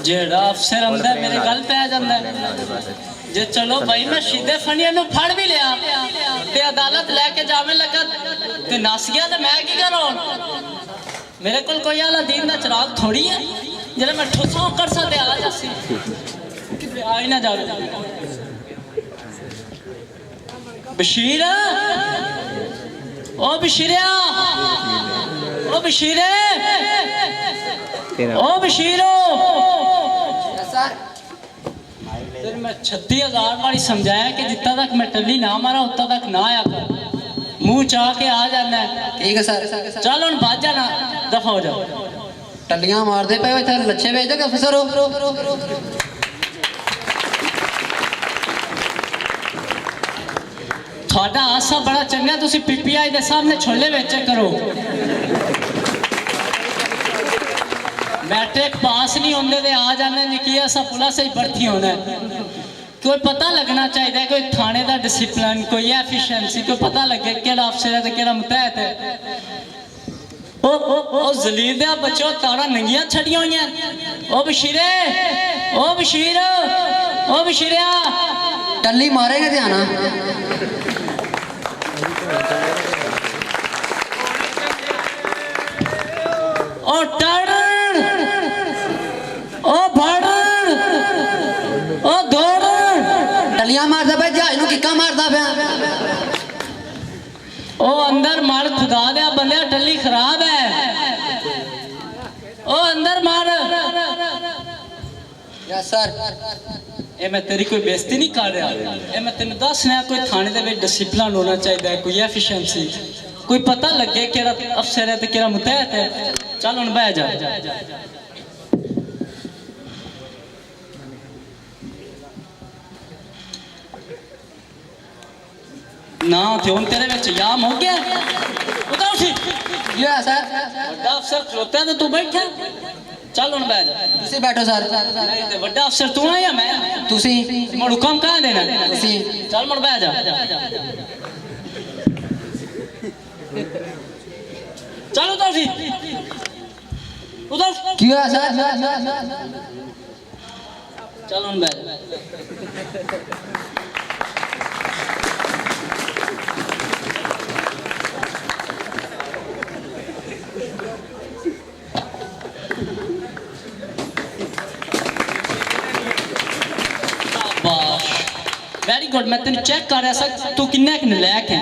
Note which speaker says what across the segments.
Speaker 1: जेड़ा अफसर आंदा मेरे गल पै जांदा जे चलो भाई मैं सीधे फनिया नु फड़ भी लिया ते अदालत लेके जावे लगा ते नस गया ते मैं की करूं मेरे कोल कोई आला दीन दा चिराग थोड़ी है जेड़ा मैं ठुसा कर सकते आ जासी कि आ ही ना जावे बशीर ओ बशीरिया ओ बशीरे ओ बशीरो फिर मैं 36,000 बारी समझाया कि जितना तक मैं टल्ली ना मारा उतना तक ना आया कर मुंह चाह के आ जाना है।
Speaker 2: ठीक है सर
Speaker 1: चल हुन भाज जाना दफा हो जा
Speaker 2: टल्लियां मारदे पे इत्थे लच्छे भेज दो अफसर
Speaker 1: थोड़ा हासा बड़ा चंगा तुसी पीपीआई दे सामने छोले बेचे करो मैट्रिक पास नहीं होंगे तो आ जाने ने किया सा पुलिस ही भर्ती होना है कोई पता लगना चाहिए कोई थाने का डिसिप्लिन कोई एफिशिएंसी कोई पता लगे केड़ा अफसर है तो केड़ा मुतहत है ओ जलील दे बच्चों तारा नंगियां छड़ियां हुई हैं ओ बशीरे ओ बशीर ओ बशीरिया
Speaker 2: टल्ली मारेगा ध्यान
Speaker 1: ओ टर ओ भड़ ओ दौड़
Speaker 2: टल्लियां मारदा पे जहाज नु किक्का मारदा पे
Speaker 1: ओ अंदर मार खुदा दे बंदे टल्ली खराब है ओ अंदर मार
Speaker 2: यस सर
Speaker 1: ए मैं तेरी कोई बेइज्जती नहीं कर रहा ए मैं तेन दस रहा कोई थाने दे विच डिसिप्लिन होना चाहिए कोई एफिशिएंसी कोई पता लगे केड़ा अफसर है ते केड़ा मुतहत है चल हुन बह जा ना थे हुन तेरे विच याम हो गया उधर उठी
Speaker 2: यस सर
Speaker 1: बड़ा अफसर खलोता है तो तू बैठा चल हुन बह जा
Speaker 2: तुसी बैठो सर
Speaker 1: नहीं ते बड़ा अफसर तू है या मैं
Speaker 2: तुसी
Speaker 1: मोड़ हुक्म कहां देना
Speaker 2: तुसी
Speaker 1: चल मुड़ बह जा चल उधर उठी उधर
Speaker 2: क्यों है सर
Speaker 1: चल हुन बह जा वेरी गुड मैं तेन चेक कर रहा था तू किन्ना कि नलायक है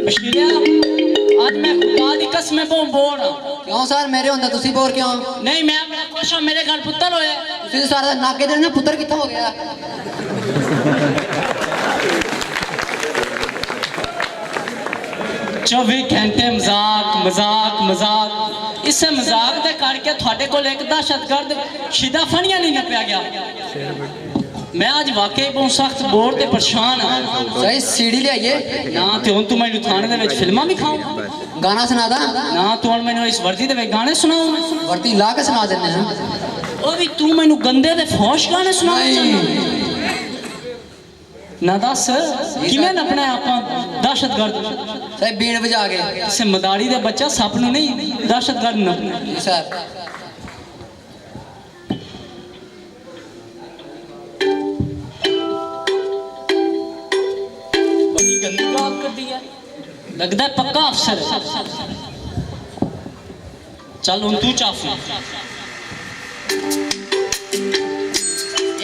Speaker 1: बशीरिया आज मैं खुदा दी कसम बोल रहा
Speaker 2: क्यों सर मेरे होंदा तुसी बोर क्यों
Speaker 1: नहीं मैं बड़ा खुश हूं मेरे घर पुत्र होया
Speaker 2: तुसी सारा नाके दे ना पुत्र कित्थों हो गया
Speaker 1: 24 घंटे मजाक मजाक मजाक इसे मजाक दे करके थोड़े को एक दहशतगर्द शिदा फनिया नहीं नपया गया मैं आज वाकई बहुत सख्त बोर ते परेशान हां
Speaker 2: सही सीढ़ी ले आइए
Speaker 1: ना ते हुन तू मैनू थाने दे विच फिल्मां भी खाऊं
Speaker 2: गाना सुना दा
Speaker 1: ना तू हुन मैनू इस वर्दी दे विच गाने सुनाऊं
Speaker 2: वर्दी ला के सुना देने हैं
Speaker 1: ओ भी तू मैनू गंदे ते फौश गाने सुनाना चाहना ना दस किवें नपना है आपा दहशतगर्द
Speaker 2: सही बीन बजा के
Speaker 1: किसे मदारी दे बच्चा सप नूं नहीं दहशतगर्द नपना
Speaker 2: सर
Speaker 1: बड़ी गंदी बात कर दी है लगता है पक्का अफसर है चल हुन तू चाफी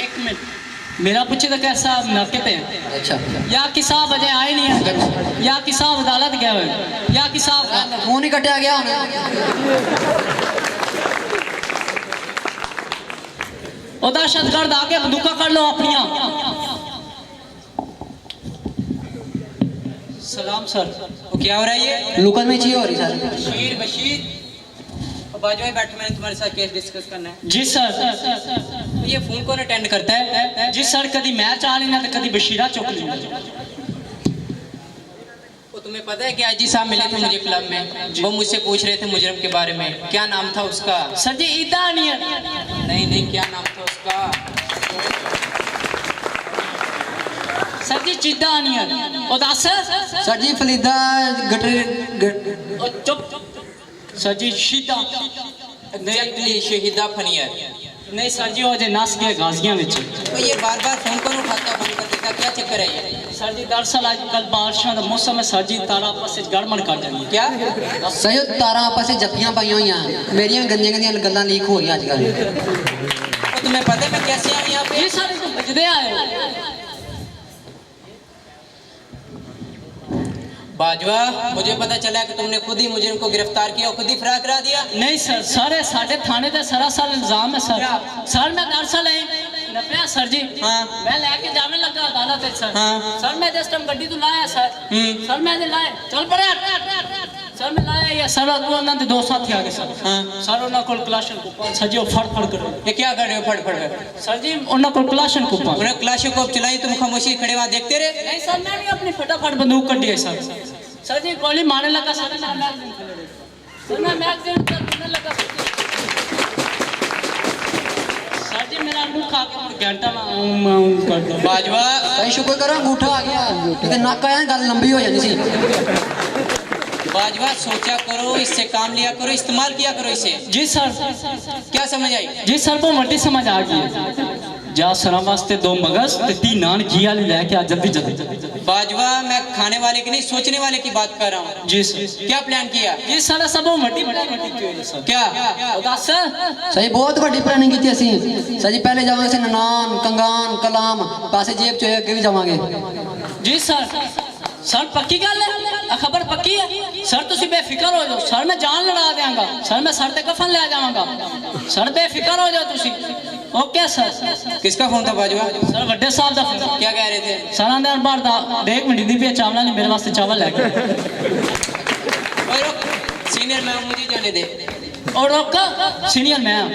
Speaker 1: एक मिनट मेरा पूछे तो कैसा नकेते हैं
Speaker 2: अच्छा
Speaker 1: या कि साहब अजय आए नहीं है या कि साहब अदालत गए हुए या कि साहब
Speaker 2: फोन ही कटिया गया
Speaker 1: ओ दहशतगर्द आके बंदूका कर लो अपनिया सलाम सर
Speaker 3: वो क्या हो रहा है ये
Speaker 2: लुकन में चाहिए हो रही सर
Speaker 3: बशीर बशीर बाजू में बैठो मैंने तुम्हारे साथ केस डिस्कस करना है
Speaker 1: जी सर
Speaker 3: तो ये फोन कौन अटेंड करता है
Speaker 1: जी सर कभी मैं चाह लेना तो कभी बशीरा चुक लेना
Speaker 3: वो तुम्हें पता है कि आजी साहब मिले थे मुझे क्लब में वो मुझसे पूछ रहे थे मुजरम के बारे में क्या नाम था उसका
Speaker 1: सर जी ईदा
Speaker 3: नहीं क्या नाम था उसका
Speaker 1: सर जी चिद्दा अनियन ओ दस
Speaker 2: सर जी फलीदा गटर
Speaker 1: सर जी शीदा
Speaker 3: एग्जैक्टली शहीदा फनियर।
Speaker 1: नहीं सर जी वो जे नस गए गाजियां विच।
Speaker 3: तो ये बार बार फोन कौन उठाता फोन कर देता, क्या चक्कर है ये?
Speaker 1: सर जी दरअसल आजकल बारिशों का मौसम है सर जी, तारा आपस में गड़बड़ कर जाएंगी।
Speaker 3: क्या
Speaker 2: ਸਹੀ ਉਹ ਤਾਰਾਂ ਆਪਸ ਵਿੱਚ ਜੱਫੀਆਂ ਪਾਈਆਂ ਹੋਈਆਂ ਮੇਰੀਆਂ ਗੰਦੀਆਂ ਗੰਦੀਆਂ ਗੱਲਾਂ ਲੀਕ ਹੋ ਰਹੀਆਂ ਅੱਜ ਕੱਲ੍ਹ
Speaker 3: तो तुम्हें पता है मैं कैसे आया यहाँ पे?
Speaker 1: ये सारे तो बजदे आए।
Speaker 3: बाजवा, मुझे पता चला कि तुमने खुद ही मुझे उनको गिरफ्तार किया और खुद ही फरार करा दिया।
Speaker 1: नहीं सर, सारे साढ़े थाने ते सरासर इल्जाम है सर। सर मैं दरअसल नफिया सर जी,
Speaker 3: हाँ।
Speaker 1: मैं लेके जाने लगा अदालत है सर।
Speaker 3: हाँ।
Speaker 1: सर मैं जिस टाइम गड्डी तो लाया सर, सर मैंने लाए चल पड़े सर मैं लाया या सर उन्होंने दो साथी आ गए सर।
Speaker 3: हाँ।
Speaker 1: सर उन्होंने कोल क्लाशन कुपन सर जी वो फड़ फड़ कर
Speaker 3: ये क्या कर रहे हो फट फट कर?
Speaker 1: सर जी उन्होंने कोल क्लाशन कुपन
Speaker 3: उन्हें क्लाशों को चलाई, तुम खामोशी खड़े वहां देखते रहे।
Speaker 1: नहीं सर मैंने अपनी फटाफट बंदूक कटी है सर। सर जी गोली मारने लगा सर, सर मैं मैगजीन करने लगा सर जी, मेरा मुंह खा के घंटा कर दो।
Speaker 3: बाजवा,
Speaker 2: ਸਹੀ ਸ਼ੁਕਰ ਕਰੋ ਅੰਗੂਠਾ ਆ ਗਿਆ ਕਿਤੇ ਨੱਕ ਆਇਆ ਗੱਲ ਲੰਬੀ ਹੋ ਜਾਣੀ ਸੀ
Speaker 3: बाजवा सोचा करो, इससे काम लिया करो, इस्तेमाल किया करो इसे।
Speaker 1: जी सर।
Speaker 3: क्या समझ आई?
Speaker 1: जी सर वो मट्टी समझ आ गई। जा सरा वास्ते दो मगज ते तीन नान घी वाली लेके आ जल्दी जल्दी।
Speaker 3: बाजवा, मैं खाने वाले की नहीं सोचने वाले की बात कर रहा हूँ।
Speaker 1: जी सर।
Speaker 3: क्या प्लान किया?
Speaker 1: जी सर सब वो मट्टी क्यों है सर?
Speaker 3: क्या
Speaker 1: दस
Speaker 2: ਸਹੀ ਬਹੁਤ ਵੱਡੀ ਪਲੈਨਿੰਗ ਕੀਤੀ ਅਸੀਂ ਸਰ ਜੀ ਪਹਿਲੇ ਜਾਵਾਂਗੇ ਅਸੀਂ ਨਨਾਨ ਕੰਗਾਨ ਕਲਾਮ ਪਾਸੇ ਜੇਬ ਚ ਹੋਏ ਅੱਗੇ ਵੀ ਜਾਵਾਂਗੇ
Speaker 1: जी सर। सर पक्की गल है, खबर पक्की है सर, तुसी बेफिक्र हो जाओ सर, मैं जान लड़ा देंगा सर, मैं सर ते कफन ले जावांगा सर, बेफिक्र हो जाओ तुसी। Okay sir.
Speaker 3: किसका फोन था बाजवा?
Speaker 1: सर वड्डे साहब दा फोन।
Speaker 3: क्या कह रहे थे?
Speaker 1: सर अंदर बार दा देख मिंटी दी पे चावल नहीं मेरे वास्ते चावल लेके
Speaker 3: ओए रुक, सीनियर मैम मुझे जाने दे।
Speaker 1: और रोका सीनियर मैम